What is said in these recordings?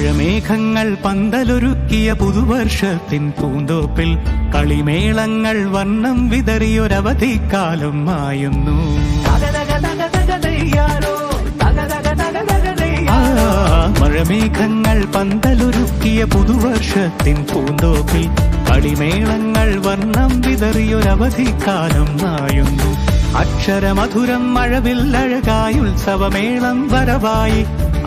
മഴമേഘങ്ങൾ പന്തലൊരുക്കിയ പുതുവർഷത്തിൻ പൂന്തോപ്പിൽ കളിമേളങ്ങൾ വർണ്ണം വിതറിയൊരവധിക്കാലം മായുന്നു. മഴമേഘങ്ങൾ പന്തലൊരുക്കിയ പുതുവർഷത്തിൻ പൂന്തോപ്പിൽ കളിമേളങ്ങൾ വർണ്ണം വിതറിയൊരവധിക്കാലം മായുന്നു. അക്ഷരമധുരം മഴവില്ലഴകായി ഉത്സവമേളം വരവായി,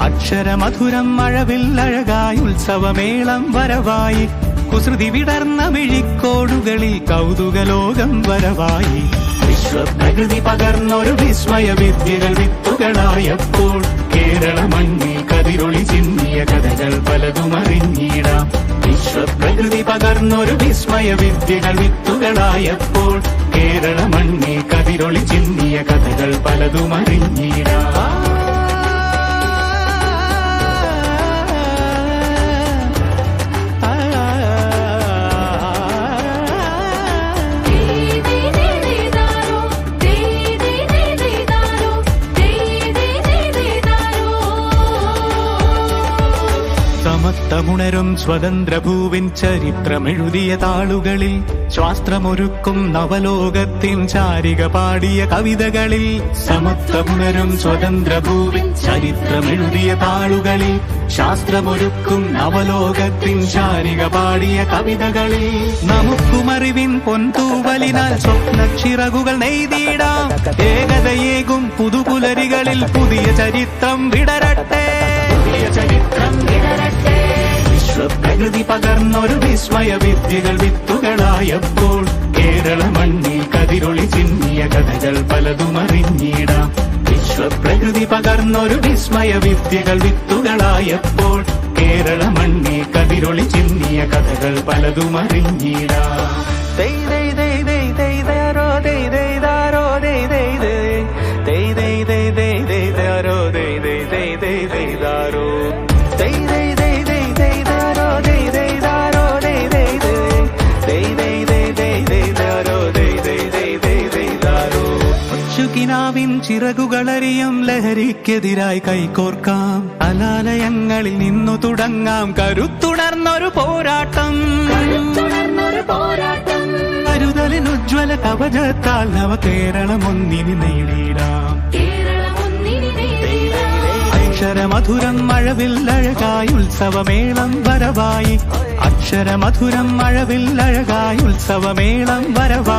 അക്ഷരമധുരം മഴവില്ലഴകായി ഉത്സവമേളം വരവായി, കുസൃതി വിടർന്ന മിഴിക്കോടുകളിൽ കൗതുകലോകം വരവായി. വിശ്വപ്രകൃതി പകർന്നൊരു വിസ്മയ വിദ്യകൾ വിത്തുകളായപ്പോൾ കേരള മണ്ണിൽ കതിരൊളി ചിന്നിയ കഥകൾ പലതും അറിഞ്ഞിടാം. വിശ്വപ്രകൃതി പകർന്നൊരു വിസ്മയ വിദ്യകൾ വിത്തുകളായപ്പോൾ കേരള മണ്ണിൽ കതിരൊളി ചിന്നിയ കഥകൾ പലതും അറിഞ്ഞിടാം. സമത്വമുണരും സ്വതന്ത്രഭൂവിൻ ചരിത്രമെഴുതിയ താളുകളിൽ, ശാസ്ത്രമൊരുക്കും നവലോകത്തിൻ ചാരിക പാടിയ കവിതകളിൽ, സമത്വമുണരും സ്വതന്ത്രഭൂവിൻ ചരിത്രമെഴുതിയ താളുകളിൽ, ശാസ്ത്രമൊരുക്കും നവലോകത്തിൻ ചാരിക പാടിയ കവിതകളിൽ, നമുക്കുമറിവിൻ പൊൻതൂവലിനാൽ സ്വപ്നച്ചിറകുകൾ നെയ്തിടാം. ഏകതയേകും പുതുപുലരികളിൽ പുതിയ ചരിത്രം വിടരട്ടെ, പുതിയ ചരിത്രം വിടരട്ടെ. വിശ്വപ്രകൃതി പകർന്നൊരു വിസ്മയ വിദ്യകൾ വിത്തുകളായപ്പോൾ കേരള മണ്ണിൽ കതിരൊളി ചിന്നിയ കഥകൾ പലതും അറിഞ്ഞിടാം. വിശ്വപ്രകൃതി പകർന്നൊരു വിസ്മയ വിദ്യകൾ വിത്തുകളായപ്പോൾ കേരള മണ്ണിൽ കതിരൊളി ചിന്നിയ കഥകൾ പലതും അറിഞ്ഞിടാം. ിൻ ചിറകുകളറിയും ലഹരിക്കെതിരായി കൈകോർക്കാം. അലാലയങ്ങളിൽ നിന്നു തുടങ്ങാം കരുത്തുണർന്നൊരു പോരാട്ടം. കരുതലിനുജ്വല കവചത്താൽ നവ കേരളം ഒന്നിനി നേടിടാം. അക്ഷരമധുരം മഴവില്ലഴകായി ഉത്സവമേളം വരവായി, അക്ഷരമധുരം മഴവില്ലഴകായി ഉത്സവമേളം വരവായി.